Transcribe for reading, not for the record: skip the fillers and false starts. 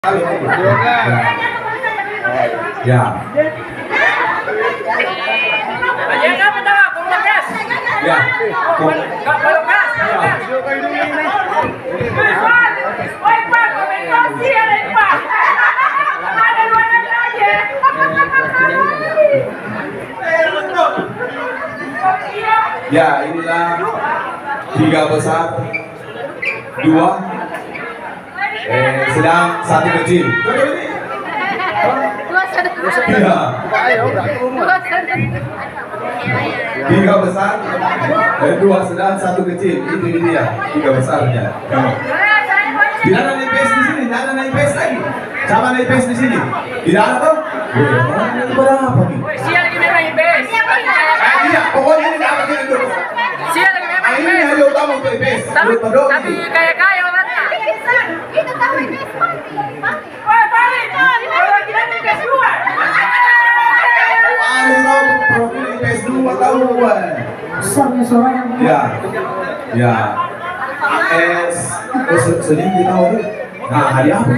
Ya. Ya. Ya, inilah 3 besar, 2 sedang, 1 kecil. Iya. 3 besar, 2 sedang, 1 kecil. Itu dia, 3 besarnya. Tidak ada nipis di sini, tidak ada nipis lagi. Sama nipis di sini. Tidak ada tuh. Berapa nih? Iya, pokoknya ini apa kita dulu. Ini hari utama untuk nipis. Tapi kaya orangnya. Kita tahu ini mati. Ya, ya. AS, sedikit tahu. Nah, hari apa?